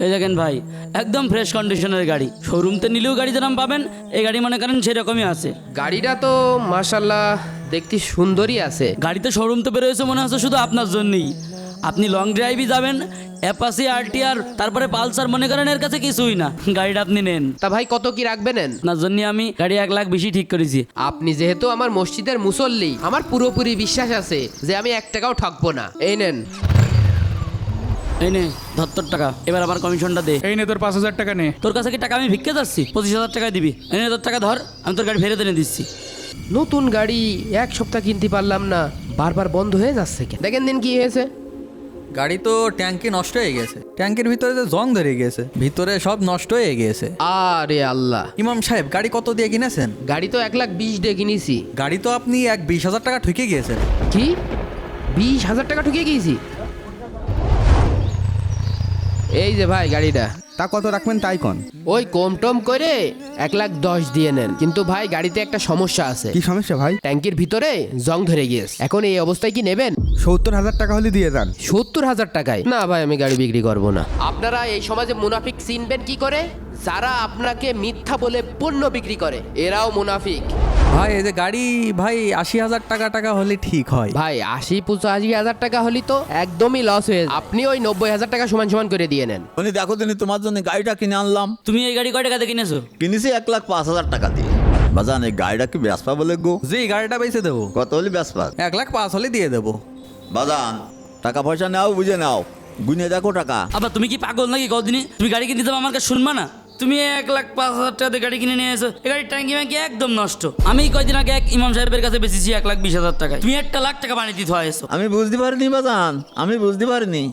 এই দেখেন ভাই, একদম ফ্রেশ কন্ডিশনের গাড়ি। শোরুমতে নিলেও গাড়ি যেরকম পাবেন, এই গাড়ি মনে করেন সেরকমই আছে। গাড়িটা তো মাশাল্লাহ দেখতে সুন্দরই আছে। গাড়িতে শোরুমতে বেরোয়েছে মনে হচ্ছে শুধু আপনার জন্যই। আপনি লং ড্রাইভে যাবেন, অ্যাপাসি আরটিআর তারপরে পালসার মনে করেন এর কাছে কিছুই না। গাড়িটা আপনি নেন। তা ভাই কত কি রাখবেন? আপনার জন্য আমি গাড়ি 1,00,000 বেশি ঠিক করেছি। আপনি যেহেতু আমার মসজিদের মুসল্লি, আমার পুরোপুরি বিশ্বাস আছে যে আমি 1 টাকাও ঠকবো না। এই নেন। এই নে 70 টাকা। এবার আবার কমিশনটা দে। এই নে তোর 5,000 টাকা নে। তোর কাছে কি টাকা আমি ভিক্ষে যাচ্ছি? 25,000 টাকা দিবি। এই নে তোর টাকা ধর, আমি তোর গাড়ি ফেরত এনে দিচ্ছি। নতুন গাড়ি 1 সপ্তাহ কিনতে পারলাম না, বারবার বন্ধ হয়ে যাচ্ছে কেন? দেখেন দিন কি হয়েছে। গাড়ি তো ট্যাঙ্কি নষ্ট হয়ে গেছে, ট্যাঙ্কির ভিতরে যে জং ধরে গিয়েছে, ভিতরে সব নষ্ট হয়ে গিয়েছে। আরে আল্লাহ! ইমাম সাহেব গাড়ি কত দিয়ে কিনেছেন? গাড়ি তো 1,20,000 দিয়ে কিনেছি। গাড়ি তো আপনি 20,000 টাকা ঠকে গিয়েছেন। কি 20,000 টাকা ঠকিয়ে গিয়েছি? এই যে ভাই গাড়িটা। তা কত রাখবেন তাই কন। ওই কম টম করে 1,10,000 দিয়ে নেন। কিন্তু ভাই গাড়িতে একটা সমস্যা আছে। কি সমস্যা ভাই? ট্যাঙ্কির ভিতরে জং ধরে গিয়েছে। এখন এই অবস্থায় কি নেবেন? 70,000 টাকা হলে দিয়ে যান। 70,000 টাকায়? না ভাই, আমি গাড়ি বিক্রি করব না। আপনারা এই সমাজে মুনাফিক চিনবেন কি করে? যারা আপনাকে মিথ্যা বলে পণ্য বিক্রি করে, এরাও মুনাফিক। ভাই এই যে গাড়ি ভাই 80,000 টাকা হলে ঠিক হয়। ভাই 80-85,000 টাকা হলে তো একদমই লস হয়ে যায়। আপনি ওই 90,000 টাকা সমান সমান করে দিয়ে নেন। উনি দেখো তিনি তোমার জন্য গাড়িটা কিনে আনলাম। তুমি এই গাড়ি কয় টাকাতে কিনেছো? কিনেছি 1,05,000 টাকা দিয়ে। বাজান এই গাড়িটা কি বেসপা বলে গো? জি গাড়িটা বেঁচে দেবো। কত হলে বেসপা? 1,05,000 হলে দিয়ে দেবো। বাজান টাকা পয়সা নাও, বুঝে নাও, গুনে দেখো টাকা। আবার তুমি কি পাগল নাকি? কদিনই তুমি গাড়ি কিনতে যাবো, আমার কাছে শুনবা না? তুমি 1,05,000 টাকা দিয়ে গাড়ি কিনে নিয়ে এসো। এই গাড়ির ট্যাঙ্কি ম্যাঙ্কি একদম নষ্ট। আমি কয়দিন আগে এক ইমাম সাহেবের কাছে বেচেছি 1,20,000 টাকায়। তুমি 1,00,000 টাকা বানিয়ে দিতে হয়েছো। আমি বুঝতে পারিনি বাজান, আমি বুঝতে পারিনি।